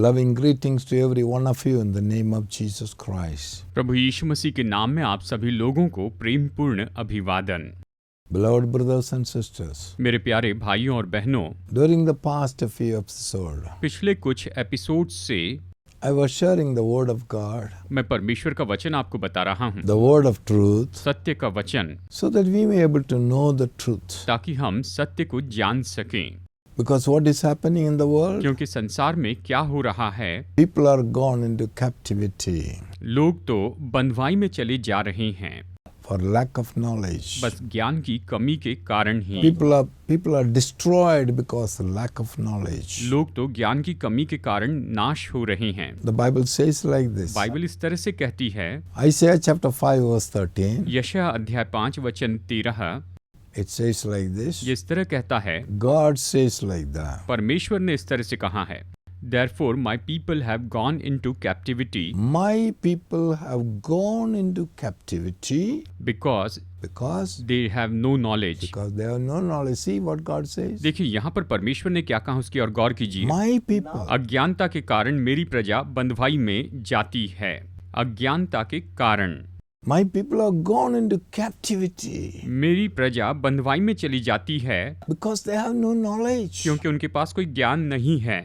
Loving greetings to every one of you in the name of Jesus Christ. प्रभु यीशु मसीह के नाम में आप सभी लोगों को प्रेमपूर्ण अभिवादन। Beloved brothers and sisters, मेरे प्यारे भाइयों और बहनों, during the past few episodes, पिछले कुछ एपिसोड से I was sharing the word of God, मैं परमेश्वर का वचन आपको बता रहा हूँ, the word of truth, सत्य का वचन, so that we may able to know the truth. ताकि हम सत्य को जान सकें। Because what is happening in the world? क्योंकि संसार में क्या हो रहा है, People are gone into captivity लोग तो बंधुआई में चले जा रहे हैं, for lack of knowledge. बस ज्ञान की कमी के कारण ही। People are destroyed because of lack of knowledge. लोग तो ज्ञान की कमी के कारण नाश हो रहे हैं। The Bible says like this. Bible इस तरह से कहती है, Isaiah chapter 5 verse 13. यशायाह अध्याय 5 वचन 13, It says like this. ये इस तरह कहता है, God says like that. परमेश्वर ने इस तरह से कहा है, Therefore my people have gone into captivity My people have gone into captivity because they have no knowledge. they have no knowledge. See what God says. देखिए यहाँ पर परमेश्वर ने क्या कहा, उसकी और गौर कीजिए। My people. अज्ञानता के कारण मेरी प्रजा बंधुआई में जाती है। अज्ञानता के कारण My people have gone into captivity मेरी प्रजा बंधुआई में चली जाती है because they have no knowledge. क्योंकि उनके पास कोई ज्ञान नहीं है।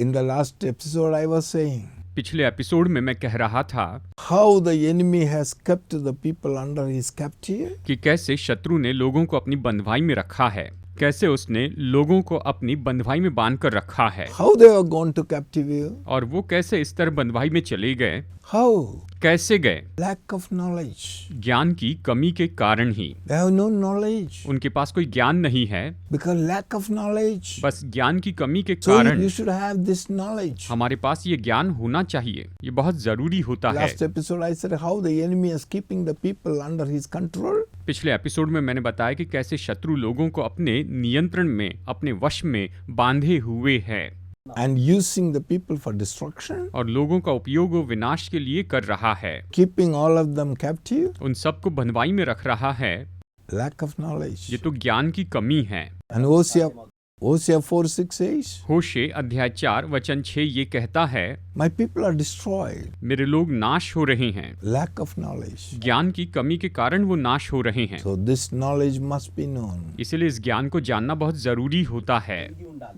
In the last episode I was saying पिछले एपिसोड में मैं कह रहा था how the enemy has kept the people under his captivity. कि कैसे शत्रु ने लोगों को अपनी बंधुआई में रखा है, कैसे उसने लोगों को अपनी बंधुआई में बांध कर रखा है, How they have gone to captivity. और वो कैसे इस तरह बंधुआई में चले गए। How? कैसे गए? Lack of knowledge. ज्ञान की कमी के कारण ही। They have no knowledge. उनके पास कोई ज्ञान नहीं है, Because lack of knowledge. बस ज्ञान की कमी के So कारण you should have this knowledge. हमारे पास ये ज्ञान होना चाहिए, ये बहुत जरूरी होता है। Last episode I said how the enemy is keeping the people under his control. पिछले एपिसोड में मैंने बताया कि कैसे शत्रु लोगों को अपने नियंत्रण में, अपने वश में बांधे हुए है And using the people for destruction. और लोगों का उपयोग वो विनाश के लिए कर रहा है, Keeping all of them captive. उन सबको बंधुआई में रख रहा है। Lack of knowledge. ये तो ज्ञान की कमी है। And Hosea 4:6 says, होशे अध्याय 4 वचन 6 ये कहता है, My people are destroyed. मेरे लोग नाश हो रहे हैं। Lack of knowledge. ज्ञान की कमी के कारण वो नाश हो रहे हैं। So this knowledge must be known. इसलिए इस ज्ञान को जानना बहुत जरूरी होता है।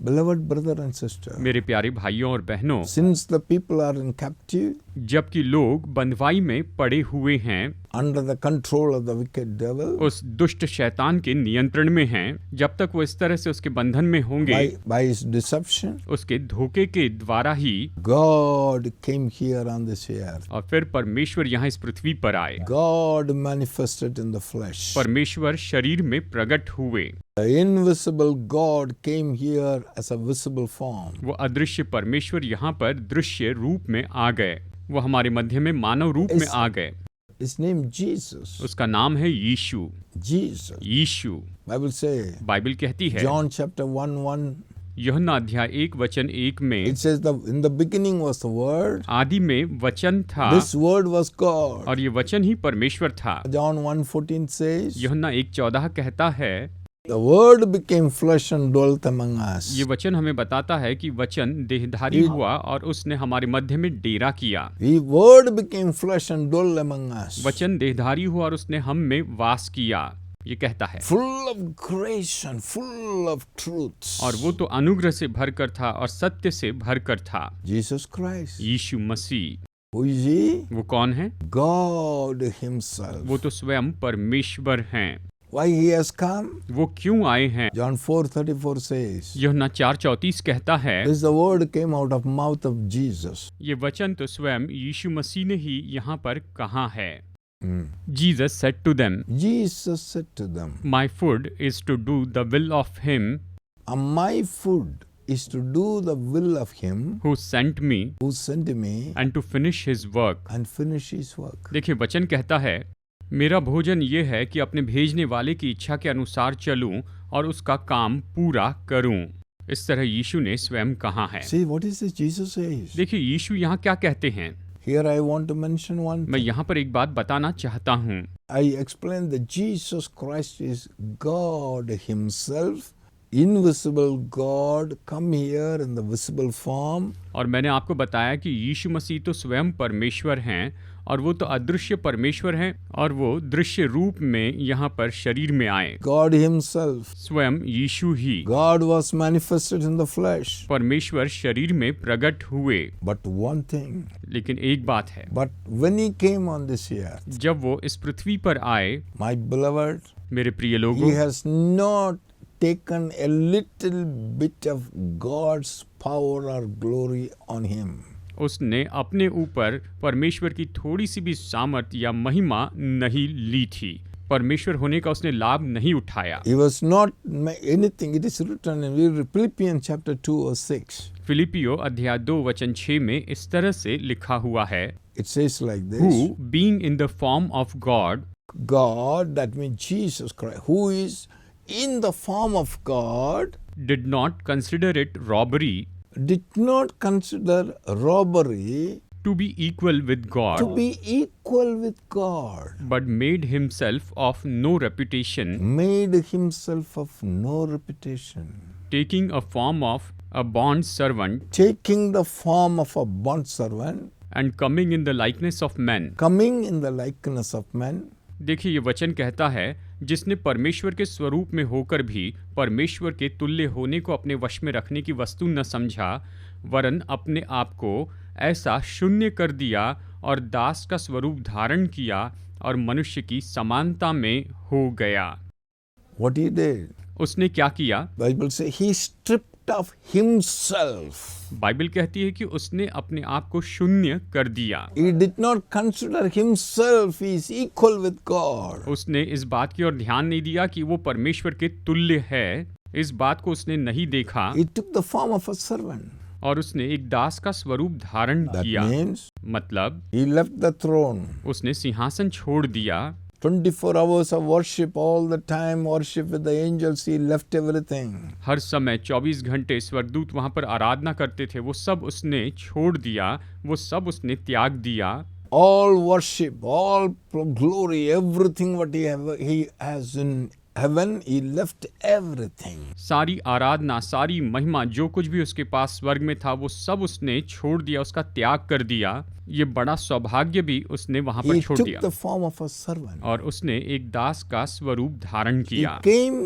Beloved brother and sister. मेरे प्यारे भाइयों और बहनों, Since the people are in captivity, जबकि लोग बंधुआई में पड़े हुए हैं, under the control of the wicked devil, उस दुष्ट शैतान के नियंत्रण में हैं, जब तक वो इस तरह से उसके बंधन में होंगे, by his deception, उसके धोखे के द्वारा ही God came here on this earth. और फिर परमेश्वर यहाँ इस पृथ्वी पर आए। God manifested in the flesh. परमेश्वर शरीर में प्रकट हुए। The invisible God came here as a visible form. वो अदृश्य परमेश्वर यहाँ पर दृश्य रूप में आ गए, वो हमारे मध्य में मानव रूप में आ गए। His name Jesus. उसका नाम है यीशु। Jesus. यीशु। Bible say. बाइबल कहती है, John chapter 1:1. यूहन्ना अध्याय 1 वचन 1 में, It says in the beginning was the Word. आदि में वचन था, This Word was God. और ये वचन ही परमेश्वर था। John 1:14 says. यूहन्ना 1:14 कहता है, The Word became flesh and dwelt among us. ये वचन हमें बताता है कि वचन देहधारी हुआ और उसने हमारे मध्य में डेरा किया। The Word became flesh and dwelt among us. वचन देहधारी हुआ और उसने हम में वास किया, ये कहता है। Full of grace and full of truth. और वो तो अनुग्रह से भरकर था और सत्य से भरकर था। Jesus Christ. Yeshu Masih. Who is he? वो कौन है? God himself. वो तो स्वयं परमेश्वर हैं। Why he has come? वो क्यों आए हैं? John 4:34 says. यूहन्ना 4:34 कहता है, This the word came out of mouth of Jesus. ये वचन तो स्वयं यीशु मसीह ने ही यहाँ पर कहा है। Jesus said to them, Jesus said to them, My food is to do the will of him my food is to do the will of him who sent me who sent me and to finish his work. and finish his work. देखिए वचन कहता है, मेरा भोजन ये है कि अपने भेजने वाले की इच्छा के अनुसार चलूं और उसका काम पूरा करूं। इस तरह यीशु ने स्वयं कहा है। See what is this Jesus says? देखिए यीशु यहाँ क्या कहते हैं। Here I want to mention one मैं thing. यहाँ पर एक बात बताना चाहता हूँ। I explained that Jesus Christ is God himself invisible God come here in the visible form और मैंने आपको बताया कि यीशु मसीह तो स्वयं परमेश्वर हैं और वो तो अदृश्य परमेश्वर हैं और वो दृश्य रूप में यहाँ पर शरीर में आए। God himself. स्वयं यीशु ही God was manifested in the flesh. परमेश्वर शरीर में प्रकट हुए। But one thing, लेकिन एक बात है, but when he came on this earth, जब वो इस पृथ्वी पर आए, my beloved, मेरे प्रिय लोगों, he has not taken a little bit of God's power or glory on him. उसने अपने ऊपर परमेश्वर की थोड़ी सी भी सामर्थ्य या महिमा नहीं ली थी। परमेश्वर होने का उसने लाभ नहीं उठाया। He was not anything. It is written in Philippians chapter 2 verse 6. फिलिपियो अध्याय 2 वचन 6 में इस तरह से लिखा हुआ है, It says like this. Who being in the form of God, God, that means Jesus Christ, who is in the form of God, did not consider it robbery did not consider robbery to be equal with God, to be equal with God, but made himself of no reputation, made himself of no reputation, taking a form of a bond servant, taking the form of a bondservant, and coming in the likeness of men. coming in the likeness of men. देखिए, ये वचन कहता है, जिसने परमेश्वर के स्वरूप में होकर भी परमेश्वर के तुल्य होने को अपने वश में रखने की वस्तु न समझा, वरन अपने आप को ऐसा शून्य कर दिया और दास का स्वरूप धारण किया और मनुष्य की समानता में हो गया। What he did? उसने क्या किया? Bible says he stripped of himself. Bible कहती है कि उसने अपने आप को शून्य कर दिया। He did not consider himself is equal with God. उसने इस बात की ओर ध्यान नहीं दिया कि वो परमेश्वर के तुल्य है। इस बात को उसने नहीं देखा He took the form of a servant. और उसने एक दास का स्वरूप धारण That किया। means मतलब he left the throne. उसने सिंहासन छोड़ दिया। 24 hours of worship, all the time worship with the angels, he left everything. हर समय 24 घंटे स्वर्गदूत वहां पर आराधना करते थे, वो सब उसने छोड़ दिया, वो सब उसने त्याग दिया। All worship, all glory, everything what he has in heaven, he left everything. सारी आराधना, सारी महिमा, जो कुछ भी उसके पास स्वर्ग में था, वो सब उसने छोड़ दिया, उसका त्याग कर दिया। ये बड़ा सौभाग्य भी उसने वहां पर He छोड़ took दिया the form of a servant. और उसने एक दास का स्वरूप धारण He किया came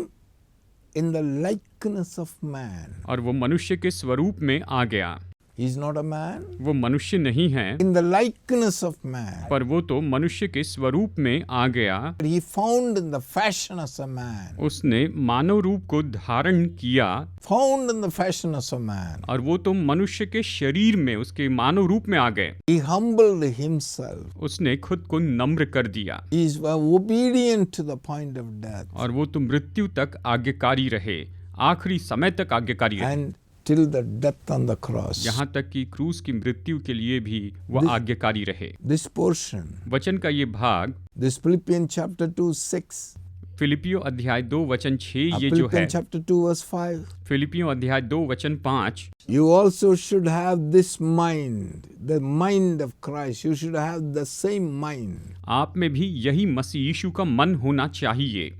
in the likeness of man. और वो मनुष्य के स्वरूप में आ गया। He is not a man. वो मनुष्य नहीं है, In the likeness of man. पर वो तो मनुष्य के स्वरूप में आ गया। He found in the fashion as a man. उसने मानव रूप को धारण किया Found in the fashion as a man. और वो तो मनुष्य के शरीर में, उसके मानव रूप में आ गए। He humbled himself. उसने खुद को नम्र कर दिया He is obedient to the point of death. और वो तो मृत्यु तक आज्ञाकारी रहे, आखिरी समय तक आज्ञाकारी रहे, And till the death on the cross. यहाँ तक कि क्रूस की मृत्यु के लिए भी वह आज्ञाकारी रहे। This portion, वचन का ये भाग, this Philippians chapter 2, 6. फिलिपियो अध्याय 2 वचन 6, ये जो है, Philippians chapter 2, verse 5. फिलिपियो अध्याय 2 वचन 5, You also should have this mind, the mind of Christ. You should have the same mind. आप में भी यही मसीह यीशु का मन होना चाहिए।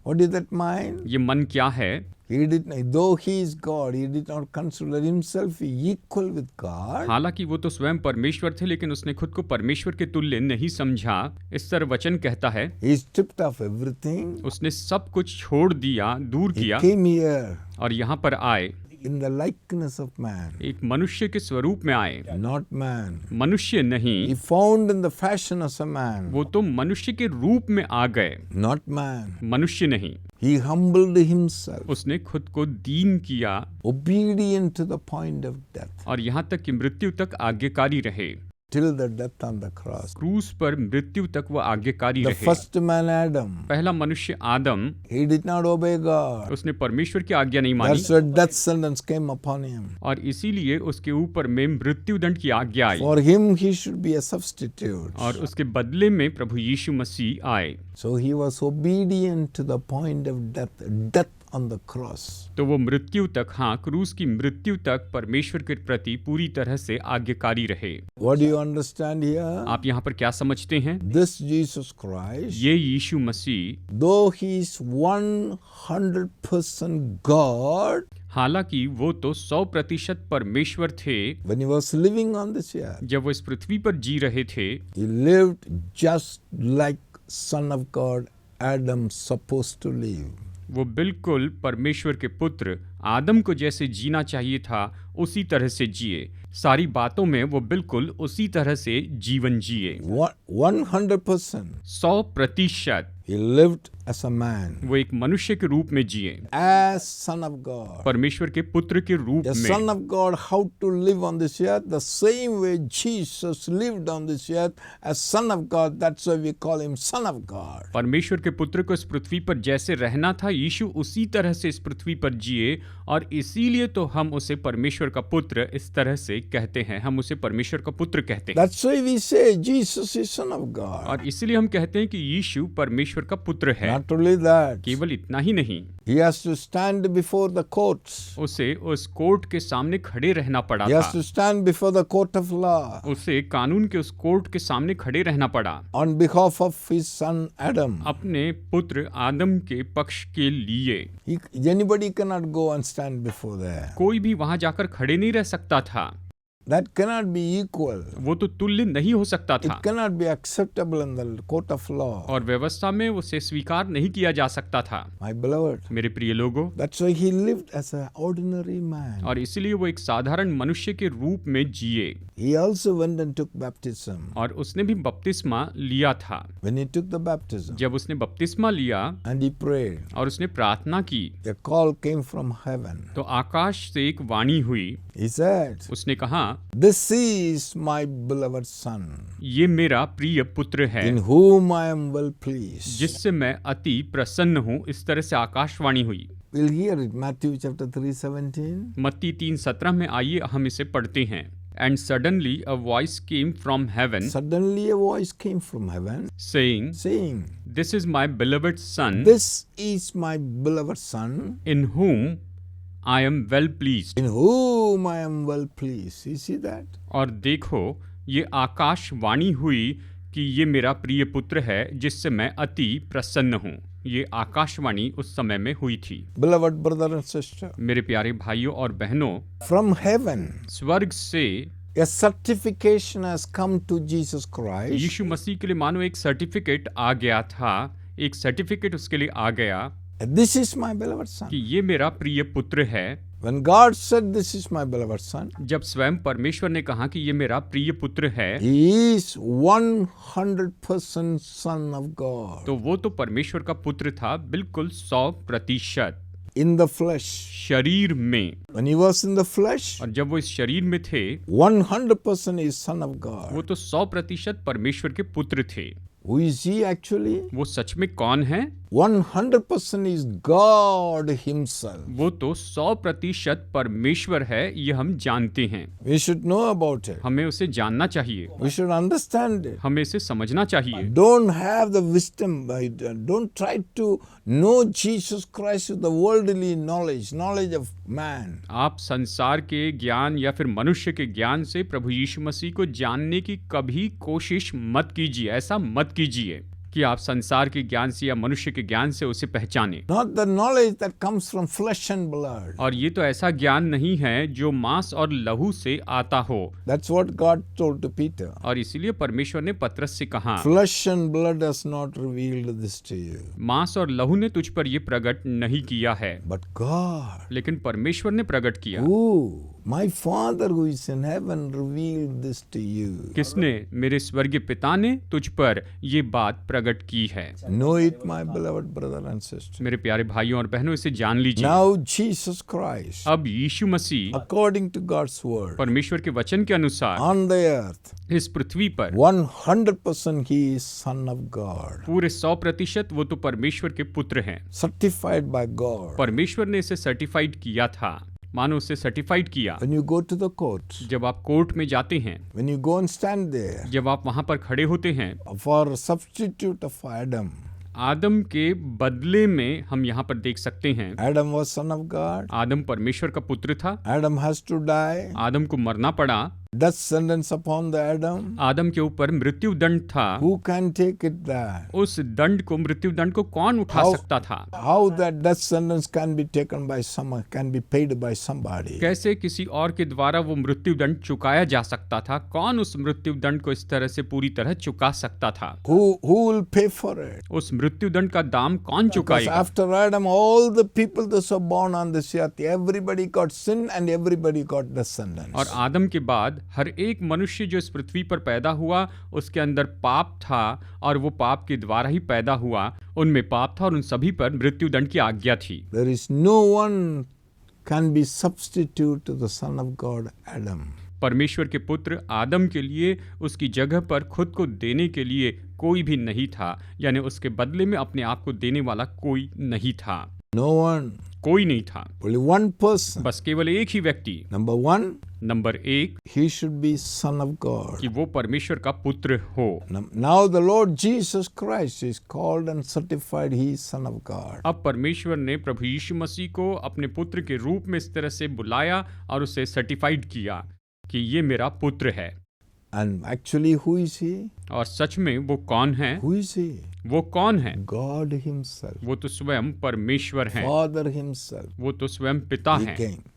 What is that mind? ये मन क्या है? He did not, though he is God, he did not consider himself equal with God. हालांकि वो तो स्वयं परमेश्वर थे, लेकिन उसने खुद को परमेश्वर के तुल्य नहीं समझा। इस तरह वचन कहता है, He stripped off everything. उसने सब कुछ छोड़ दिया, दूर He किया came here और यहाँ पर आए, in the likeness of man, एक मनुष्य के स्वरूप में आए, not man. मनुष्य नहीं, He found in the fashion as a man, वो तो मनुष्य के रूप में आ गए, not man. मनुष्य नहीं। He humbled himself, उसने खुद को दीन किया obedient to the point of death, और यहाँ तक कि मृत्यु तक आज्ञाकारी रहे, till the death on the cross. क्रूस पर मृत्यु तक वो आज्ञाकारी The रहे। first man, Adam, पहला मनुष्य आदम, he did not obey God. उसने परमेश्वर की आज्ञा नहीं मानी That's why death sentence came upon him. और इसीलिए उसके ऊपर में मृत्यु दंड की आज्ञा आई For him, he should be a substitute. और उसके बदले में प्रभु यीशु मसीह आए। So he was obedient to the point of death, death on the cross. तो वो मृत्यु तक, हाँ, क्रूस की मृत्यु तक परमेश्वर के प्रति पूरी तरह से आज्ञाकारी रहे। What do you understand here? आप यहाँ पर क्या समझते हैं? This Jesus Christ, ये यीशु मसीह, though he is 100% God, हालांकि वो तो 100% परमेश्वर थे, when he was living on this earth, जब वो इस पृथ्वी पर जी रहे थे, he lived just like Son of God Adam supposed to live. वो बिल्कुल परमेश्वर के पुत्र आदम को जैसे जीना चाहिए था उसी तरह से जिए। सारी बातों में वो बिल्कुल उसी तरह से जीवन जिए। 100%. 100% He lived as a man, वो एक मनुष्य के रूप में जिए, as Son of God. परमेश्वर के पुत्र के रूप The में। Son of God, how to live on this earth? The same way Jesus lived on this earth as Son of God. That's why we call him Son of God. परमेश्वर के पुत्र को इस पृथ्वी पर जैसे रहना था, यीशु उसी तरह से इस पृथ्वी पर जिए, और इसीलिए तो हम उसे परमेश्वर का पुत्र इस तरह से कहते हैं, हम उसे परमेश्वर का पुत्र कहते हैं। That's why we say Jesus is Son of God. और इसीलिए हम कहते हैं कि यीशु परमेश्वर का पुत्र है। Not only that, केवल इतना ही नहीं, he has to stand before the courts. उसे उस कोर्ट के सामने खड़े रहना पड़ा He has था। to stand before the court of law उसे कानून के उस कोर्ट के सामने खड़े रहना पड़ा, on behalf of his son Adam. अपने पुत्र आदम के पक्ष के लिए। Anybody cannot go and stand before there. कोई भी वहां जाकर खड़े नहीं रह सकता था, That cannot be equal. वो तो तुल्य नहीं हो सकता It था, cannot be acceptable in the court of law. और व्यवस्था में उसे स्वीकार नहीं किया जा सकता था। My beloved, मेरे प्रिय लोगों, that's why he lived as an ordinary man. और इसीलिए वो एक साधारण मनुष्य के रूप में जिए, He also went and took baptism. और उसने भी बपतिस्मा लिया था। When he took the baptism जब उसने बपतिस्मा लिया and he prayed, और उसने प्रार्थना की, a call came from heaven. तो आकाश से एक वाणी हुई। He said, उसने कहा, "This is my beloved son, ये मेरा प्रिय पुत्र है, in whom I am well pleased." जिससे मैं अति प्रसन्न हूँ। इस तरह से आकाशवाणी हुई। We'll hear it, Matthew chapter 3:17. मत्ती 3:17 में, आइए हम इसे पढ़ते हैं। And suddenly a voice came from heaven, Suddenly a voice came from heaven saying, saying, This is my beloved son, "This is my beloved son, in whom I am well pleased. in whom I am well pleased." You see that? और देखो, ये आकाशवाणी हुई कि ये मेरा प्रिय पुत्र है जिससे मैं अति प्रसन्न हूँ। ये आकाशवाणी उस समय में हुई थी। Beloved brother and sister, मेरे प्यारे भाइयों और बहनों, from heaven, स्वर्ग से a certification has come to Jesus Christ यीशु मसीह के लिए मानो एक सर्टिफिकेट आ गया था, एक सर्टिफिकेट उसके लिए आ गया This is my beloved son. कि ये मेरा प्रिय पुत्र है। When God said, "This is my beloved son," जब स्वयं परमेश्वर ने कहा कि ये मेरा प्रिय पुत्र है, he is 100% son of God. तो वो तो परमेश्वर का पुत्र था, बिल्कुल 100%। In the flesh. शरीर में, When he was in the flesh, और जब वो इस शरीर में थे, 100% is son of वो God. तो 100% परमेश्वर के पुत्र थे। Who is he actually? वो सच में कौन है? 100% is God himself. वो तो 100% परमेश्वर है, ये हम जानते हैं। We should know about it. हमें उसे जानना चाहिए, We should understand it. हमें इसे समझना चाहिए। Don't have the wisdom. Don't try to know Jesus Christ with the worldly knowledge of man. आप संसार के ज्ञान या फिर मनुष्य के ज्ञान से प्रभु यीशु मसीह को जानने की कभी कोशिश मत कीजिए। ऐसा मत कीजिए कि आप संसार के ज्ञान से या मनुष्य के ज्ञान से उसे पहचाने। Not the knowledge that comes from flesh and blood. और ये तो ऐसा ज्ञान नहीं है जो मांस और लहू से आता हो। That's what God told to Peter. और इसीलिए परमेश्वर ने पतरस से कहा, Flesh and blood has not revealed this to you, मांस और लहू ने तुझ पर ये प्रकट नहीं किया है, but God, लेकिन परमेश्वर ने प्रकट किया। who, my Father who is in heaven, revealed this to you. किसने? मेरे स्वर्गीय पिता ने तुझ पर ये बात प्रकट की है। Know it, my beloved brother and sister. मेरे प्यारे भाइयों और बहनों, इसे जान लीजिए। Now Jesus Christ, अब यीशु मसीह according to God's word, परमेश्वर के वचन के अनुसार on the earth, इस पृथ्वी पर 100% he is Son of God, पूरे 100% वो तो परमेश्वर के पुत्र हैं। certified by God. परमेश्वर ने इसे सर्टिफाइड किया था, मानो उसे सर्टिफाइड किया। When you go to the court, जब आप कोर्ट में जाते हैं, when you go and stand there जब आप वहां पर खड़े होते हैं, for substitute of Adam, आदम के बदले में हम यहाँ पर देख सकते हैं Adam was son of God. आदम परमेश्वर का पुत्र था, Adam has to die. आदम को मरना पड़ा, Death sentence upon the Adam. आदम के ऊपर मृत्यु दंड था। Who can take it there? उस दंड को, मृत्यु दंड को कौन उठा How- सकता था? How that death sentence can be taken by someone, can be paid by somebody? कैसे किसी और के द्वारा वो मृत्यु दंड चुकाया जा सकता था? कौन उस मृत्यु दंड को इस तरह से पूरी तरह चुका सकता था? Who will pay for it? उस मृत्यु दंड का दाम कौन Because चुकाएगा? after Adam, all the people that were born on this earth, everybody got sin and everybody got death sentence. और आदम के बाद हर एक मनुष्य जो इस पृथ्वी पर पैदा हुआ, उसके अंदर पाप था और वो पाप के द्वारा ही पैदा हुआ। उनमें पाप था और उन सभी पर मृत्यु दंड की आज्ञा थी। There is no one can be substitute to the Son of God, Adam. परमेश्वर के पुत्र आदम के लिए उसकी जगह पर खुद को देने के लिए कोई भी नहीं था, यानी उसके बदले में अपने आप को देने वाला कोई नहीं था। No one. कोई नहीं था, Only one person. बस केवल एक ही व्यक्ति। Number one, नंबर एक, he should be Son of God. कि वो परमेश्वर का पुत्र हो। Now the Lord Jesus Christ is called and certified he is Son of God. अब परमेश्वर ने प्रभु यीशु मसीह को अपने पुत्र के रूप में इस तरह से बुलाया और उसे सर्टिफाइड किया कि ये मेरा पुत्र है। And actually who is he? और सच में वो कौन है? Who is he? वो कौन है? God himself. वो तो स्वयं परमेश्वर है, Father himself. वो तो स्वयं पिता He है। came.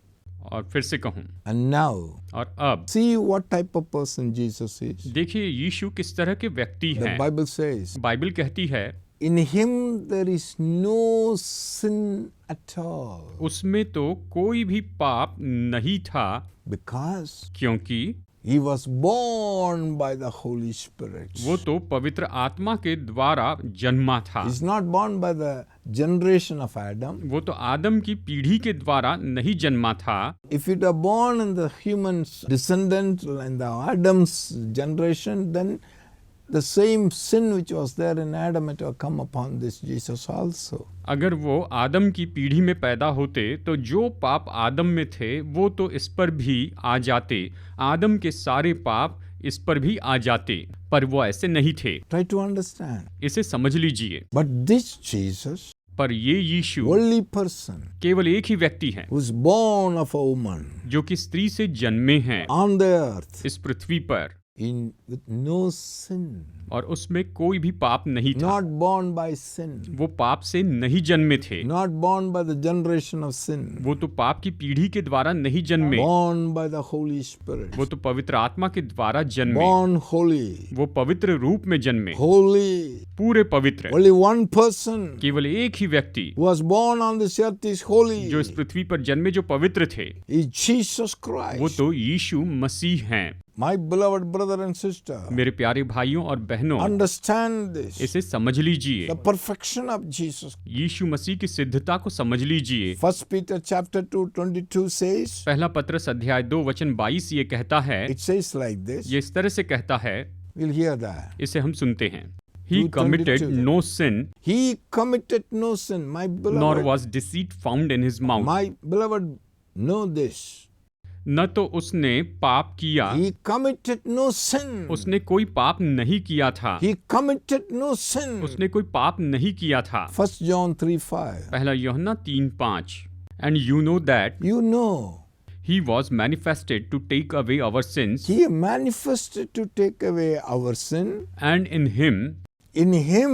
और फिर से कहूं, And now, और अब see what type of person Jesus is. देखिए यीशु किस तरह के व्यक्ति The हैं। Bible says, बाइबल कहती है in him there is no sin at all. उसमें तो कोई भी पाप नहीं था, Because क्योंकि he was born by the Holy Spirit. वो तो पवित्र आत्मा के द्वारा जन्मा था। He's not born by the generation of Adam. वो तो आदम की पीढ़ी के द्वारा नहीं जन्मा था। If it were born in the human descendant in the Adam's generation, then the same sin which was there in Adam, it will come upon this Jesus also. अगर वो आदम की पीढ़ी में पैदा होते तो जो पाप आदम में थे वो तो इस पर भी आ जाते, आदम के सारे पाप इस पर भी आ जाते, पर वो ऐसे नहीं थे। Try to understand. इसे समझ लीजिए। But this Jesus, पर ये यीशु only person केवल एक ही व्यक्ति है who's born of a woman जो कि स्त्री से जन्मे हैं on the earth इस पृथ्वी पर, with no sin, और उसमें कोई भी पाप नहीं था। not born by sin, वो पाप से नहीं जन्मे थे, not born by the generation of sin, वो तो पाप की पीढ़ी के द्वारा नहीं जन्मे, born by the Holy Spirit, वो तो पवित्र आत्मा के द्वारा जन्मे, born holy, वो पवित्र रूप में जन्मे, holy. पूरे पवित्र। Only one person केवल एक ही व्यक्ति who was born on this earth is holy, जो इस पृथ्वी पर जन्मे, जो पवित्र थे, is Jesus वो Christ. तो यीशु मसीह हैं। My beloved brother and sister, मेरे प्यारे भाइयों और बहनों, understand this. इसे समझ लीजिए। The perfection of Jesus. यीशु मसीह की सिद्धता को समझ लीजिए। 1 Peter chapter 2:22 says, पहला पत्रस अध्याय 2 वचन 22 ये कहता है, it says like this. ये इस तरह से कहता है, We'll hear that. इसे हम सुनते हैं। He 2:22 committed no sin, He committed no sin. My nor beloved, was deceit found in his mouth. my beloved, know this. न तो उसने पाप किया, He committed no sin. उसने कोई पाप नहीं किया था, He committed no sin. उसने कोई पाप नहीं किया था। 1 John 3:5. पहला यूहन्ना 3:5। And you know that You know, he was manifested to take away our sins, He manifested to take away our sin. and in him In Him,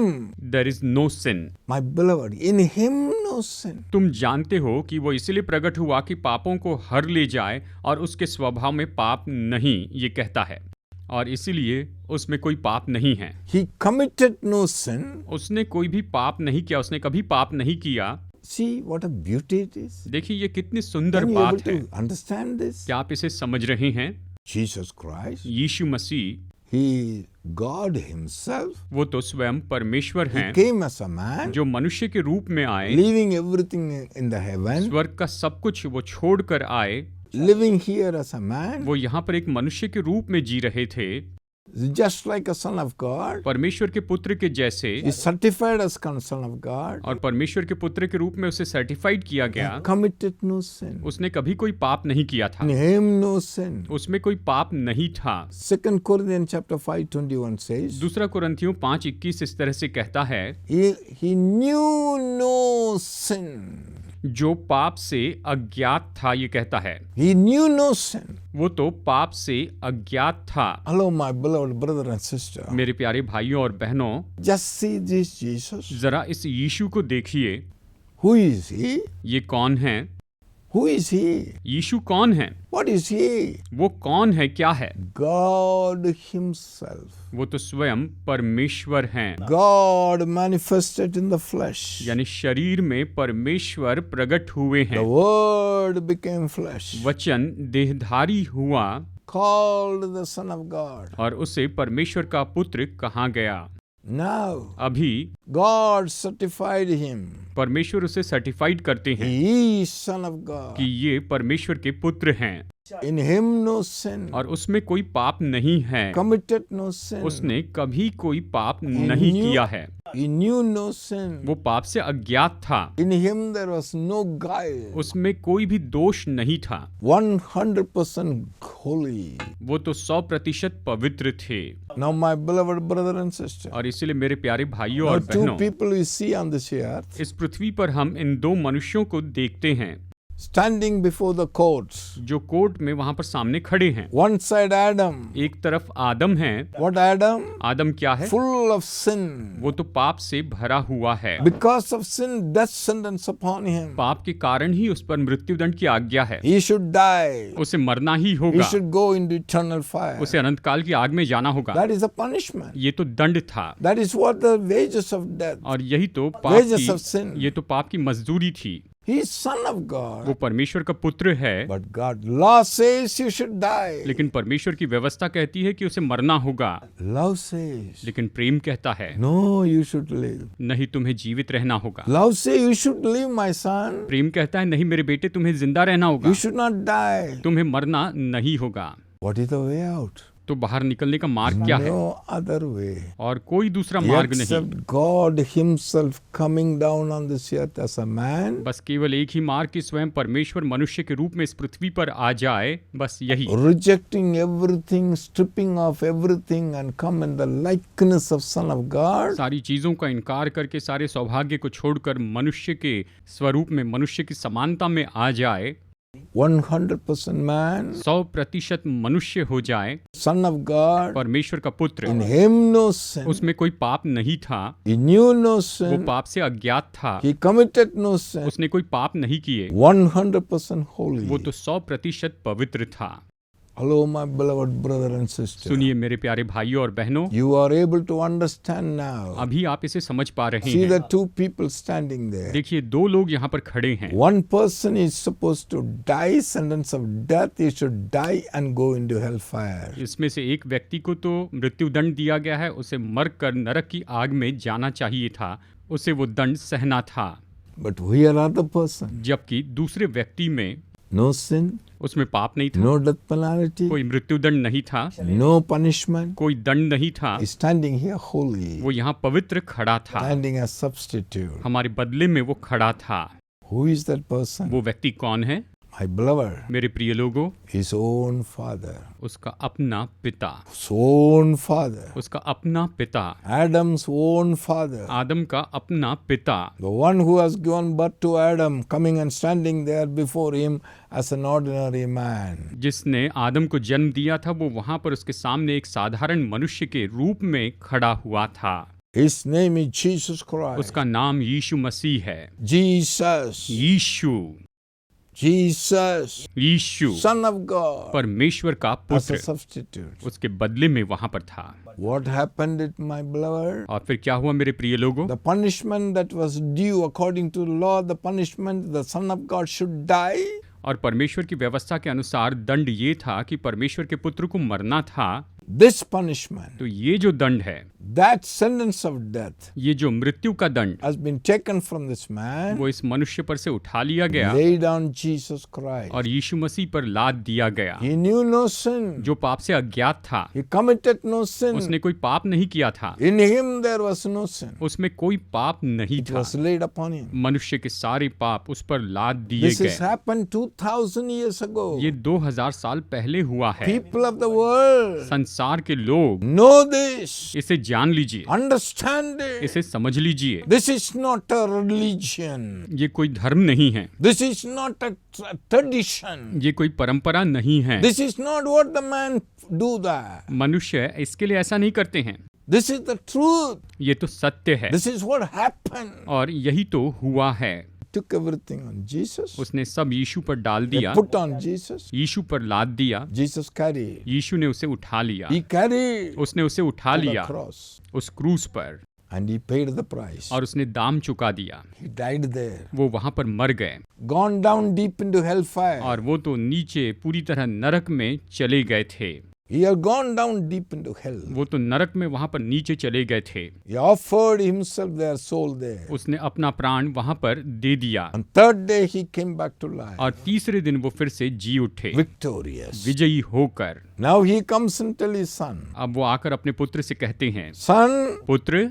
there is no sin. my beloved, in Him no sin. तुम जानते हो कि वो इसलिए प्रकट हुआ कि पापों को हर ले जाए, और उसके स्वभाव में पाप नहीं, ये कहता है, और इसीलिए उसमें कोई पाप नहीं है। He committed no sin. उसने कोई भी पाप नहीं किया, उसने कभी पाप नहीं किया। See what a beauty it is. देखिए ये कितनी सुंदर Can you able बात है। to understand this? क्या आप इसे समझ रहे हैं? Jesus Christ, Yeshu Masih, He God Himself. वो तो स्वयं परमेश्वर He हैं, came as a man, जो मनुष्य के रूप में आए, leaving everything in the heaven, स्वर्ग का सब कुछ वो छोड़कर आए, living here as a man, वो यहाँ पर एक मनुष्य के रूप में जी रहे थे, just like a son of God. परमेश्वर के पुत्र के जैसे He certified as son of God. और परमेश्वर के पुत्र के रूप में उसे सर्टिफाइड किया गया। He committed no sin. उसने कभी कोई पाप नहीं किया था, In him no sin. उसमें कोई पाप नहीं था। 2 Corinthians chapter 5:21 says, दूसरा कुरिन्थियों 5:21 इस तरह से कहता है, he knew no sin. जो पाप से अज्ञात था, ये कहता है He knew no sin. वो तो पाप से अज्ञात था। Hello, my beloved brother and sister. मेरे प्यारे भाइयों और बहनों, Just see this Jesus. जरा इस यीशु को देखिए। Who is he? ये कौन है? Who is he? यीशु कौन है? What is he? वो कौन है? क्या है? God himself. वो तो स्वयं परमेश्वर हैं। God manifested in the flesh. यानी शरीर में परमेश्वर प्रकट हुए हैं। The word became flesh. वचन देहधारी हुआ Called the Son of God. और उसे परमेश्वर का पुत्र कहा गया। Now, अभी God certified him. परमेश्वर उसे सर्टिफाइड करते हैं He is Son of God. कि ये परमेश्वर के पुत्र हैं In him no sin. और उसमें कोई पाप नहीं है। Committed no sin. उसने कभी कोई पाप नहीं किया है। He knew no sin. वो पाप से अज्ञात था। In him there was no guile. उसमें कोई भी दोष नहीं था। 100% holy. वो तो 100% पवित्र थे। Now my beloved brother and sister. और इसीलिए मेरे प्यारे भाइयों Now और two बहनों, people we see on this earth इस पृथ्वी पर हम इन दो मनुष्यों को देखते हैं standing before the courts. जो कोर्ट में वहां पर सामने खड़े हैं। One side Adam. एक तरफ आदम है। What Adam? आदम क्या है? Full of sin. वो तो पाप से भरा हुआ है। Because of sin, death sentence upon him. पाप के कारण ही उस पर मृत्युदंड की आज्ञा है। He should die. उसे मरना ही He होगा। should go into eternal fire. उसे अनंत काल की आग में जाना होगा। That is a punishment. ये तो दंड था That is what the wages of death. और यही तो पाप Wages of sin. की, ये तो पाप की मजदूरी थी। He is Son of God. वो परमेश्वर का पुत्र है, But God, law says you should die. लेकिन परमेश्वर की व्यवस्था कहती है कि उसे मरना होगा। Love says, लेकिन प्रेम कहता है no, you should live. नहीं, तुम्हें जीवित रहना होगा। Love says you should live, my son. प्रेम कहता है नहीं मेरे बेटे, तुम्हें जिंदा रहना होगा, You should not die. तुम्हें मरना नहीं होगा। What is the way out? तो बाहर निकलने का मार्ग क्या है? No other way. और कोई दूसरा मार्ग नहीं, Except God himself coming down on this earth as a man. बस केवल एक ही मार्ग कि स्वयं परमेश्वर मनुष्य के रूप में इस पृथ्वी पर आ जाए, बस यही। Rejecting everything, stripping off everything and come in the likeness of Son of God. सारी चीजों का इनकार करके सारे सौभाग्य को छोड़कर मनुष्य के स्वरूप में, मनुष्य की समानता में आ जाए, 100% man, 100% मनुष्य हो जाए, Son of God. परमेश्वर का पुत्र। In him no sin. उसमें कोई पाप नहीं था, He knew no वो sin. पाप से अज्ञात था, He committed no sin. उसने कोई पाप नहीं किए, 100% holy. वो तो 100% पवित्र था। Hello, my beloved brother and sister. सुनिए मेरे प्यारे भाइयों और बहनों, You are able to understand now. अभी आप इसे समझ पा रहे See the हैं। two people standing there. देखिए दो लोग यहाँ पर खड़े हैं। One person is supposed to die, sentence of death. He should die and go into hellfire. इसमें से एक व्यक्ति को तो मृत्युदंड दिया गया है, उसे मर कर नरक की आग में जाना चाहिए था, उसे वो दंड सहना था। But here other person, जबकि दूसरे व्यक्ति में no sin, उसमें पाप नहीं था, no death penalty, कोई मृत्युदंड नहीं था, no punishment. कोई दंड नहीं था, He's standing here holy, वो यहाँ पवित्र खड़ा था, standing as substitute. हमारे बदले में वो खड़ा था। Who is that person? वो व्यक्ति कौन है? My beloved, मेरे प्रिय लोगों, his own father. उसका अपना पिता, His own father. उसका अपना पिता, Adam's own father. आदम का अपना पिता, The one who has given birth to Adam, coming and standing there before him as an ordinary man. जिसने आदम को जन्म दिया था, वो वहां पर उसके सामने एक साधारण मनुष्य के रूप में खड़ा हुआ था। His name is Jesus Christ. उसका नाम यीशु मसीह है। Jesus. Yeshu, Jesus. Yeshu Son of God. परमेश्वर का As a पुत्र substitute. उसके बदले में वहां पर था। What happened it, my beloved? और फिर क्या हुआ मेरे प्रिय लोगों? The punishment that was due according to law, the punishment the Son of God should die. और परमेश्वर की व्यवस्था के अनुसार दंड ये था कि परमेश्वर के पुत्र को मरना था, this punishment, तो ये जो दंड है, that sentence of death, ये जो मृत्यु का दंड, has been taken from this man, वो इस मनुष्य पर से उठा लिया गया laid on Jesus Christ. और यीशु मसीह पर लाद दिया गया। He knew no sin. जो पाप से अज्ञात था, He committed no sin. उसने कोई पाप नहीं किया था, In him there was no sin. उसमें कोई पाप नहीं It था। was laid upon him. मनुष्य के सारे पाप उस पर लाद दिए This has गए। happened 2000 years ago. ये 2000 साल पहले हुआ है। People of the world संसार के लोग know this. इसे जान लीजिए, Understand it. इसे समझ लीजिए। This is not a religion. ये कोई धर्म नहीं है, This is not a tradition. ये कोई परंपरा नहीं है। This is not what the man do that. मनुष्य इसके लिए ऐसा नहीं करते हैं। This is the truth. ये तो सत्य है This is what happened. और यही तो हुआ है। Took everything on Jesus. उसने सब यीशु पर डाल They दिया, put on Jesus. यीशु पर लाद दिया, Jesus carried. यीशु ने उसे उठा लिया, He carried उसने उसे उठा to the लिया cross. उस क्रूस पर And he paid the price. और उसने दाम चुका दिया। He died there. वो वहां पर मर गए Gone down deep into hellfire. और वो तो नीचे पूरी तरह नरक में चले गए थे। He had gone down deep into hell. वो तो नरक में वहां पर नीचे चले गए थे। He offered himself their soul there. उसने अपना प्राण वहां पर दे दिया On third day he came back to life. और तीसरे दिन वो फिर से जी उठे, Victorious. विजयी होकर। Now he comes and tells his son, अब वो आकर अपने पुत्र से कहते हैं, Son, पुत्र,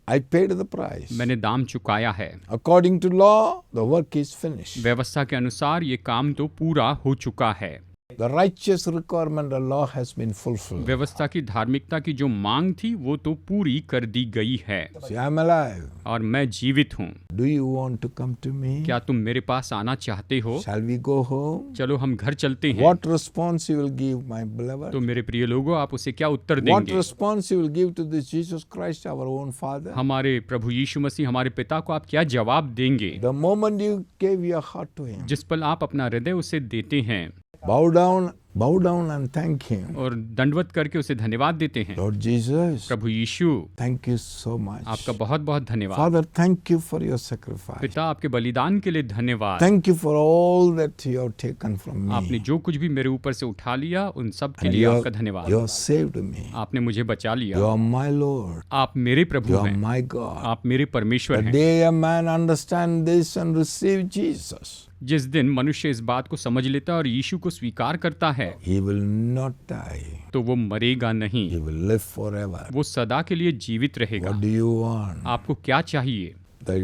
I paid the price. मैंने दाम चुकाया है। According to law, the work is finished. व्यवस्था के अनुसार ये काम तो पूरा हो चुका है। The righteous requirement of law has been fulfilled. व्यवस्था की धार्मिकता की जो मांग थी वो तो पूरी कर दी गई है See, I'm alive. और मैं जीवित हूँ। Do you want to come to me? क्या तुम मेरे पास आना चाहते हो? Shall we go home? चलो हम घर चलते हैं। What response you will give, my beloved? तो मेरे प्रिय लोगों, आप उसे क्या उत्तर What देंगे? response you will give to this Jesus Christ, our own Father? हमारे प्रभु यीशु मसीह हमारे पिता को आप क्या जवाब देंगे? The moment you gave your heart to Him, जिस पल आप अपना हृदय उसे देते हैं bow down and thank Him. और दंडवत करके उसे धन्यवाद देते हैं। Lord Jesus, Prabhu Yeshu, thank you so much. आपका बहुत बहुत धन्यवाद। Father, thank you for your sacrifice. पिता, आपके बलिदान के लिए धन्यवाद। Thank you for all that you have taken from आपने me. जो कुछ भी मेरे ऊपर से उठा लिया, उन सब के And लिए you आपका have धन्यवाद। saved me. आपने मुझे बचा You लिया। are my Lord. आप मेरे You प्रभु are हैं, my God. आप मेरे परमेश्वर The हैं। day a man understands this and receives Jesus, जिस दिन मनुष्य इस बात को समझ लेता है और यीशु को स्वीकार करता है, he will not die. तो वो मरेगा नहीं, He will live forever. वो सदा के लिए जीवित रहेगा। What do you want? आपको क्या चाहिए? The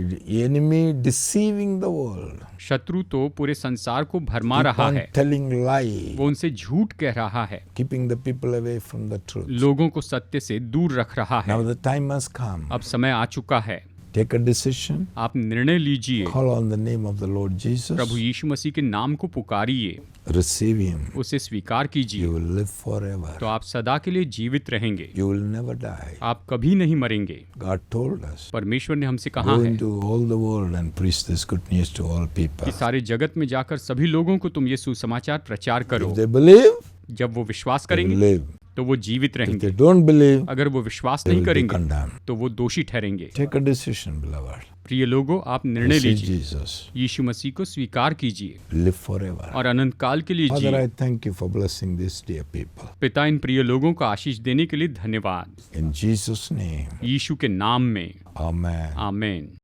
enemy deceiving the world. शत्रु तो पूरे संसार को भरमा Keep रहा on है, telling lie. वो उनसे झूठ कह रहा है, Keeping the people away from the truth. लोगों को सत्य से दूर रख रहा है। Now the time has come. अब समय आ चुका है, Take a decision. आप निर्णय लीजिए। Call on the name of the Lord Jesus. प्रभु यीशु मसीह के नाम को पुकारिए, Receive Him. उसे स्वीकार You कीजिए, will live forever. तो आप सदा के लिए जीवित रहेंगे, You will never die. आप कभी नहीं मरेंगे। God told us. परमेश्वर ने हमसे कहा Go है into all the world and preach this good news to all people. कि सारे जगत में जाकर सभी लोगों को तुम ये सुसमाचार प्रचार करो। If they believe, जब वो विश्वास they will करेंगे live. तो वो जीवित If रहेंगे, they don't believe, अगर वो विश्वास they नहीं will be करेंगे condemned. तो वो दोषी ठहरेंगे। Take a decision, beloved. प्रिय लोगों, आप निर्णय Receive लीजिए, Jesus. यीशु मसीह को स्वीकार कीजिए Live forever. और अनंत काल के लिए Father, जिए। I thank you for blessing these dear people. पिता, इन प्रिय लोगों को आशीष देने के लिए धन्यवाद। In Jesus' name, यीशु के नाम में, Amen. आमीन।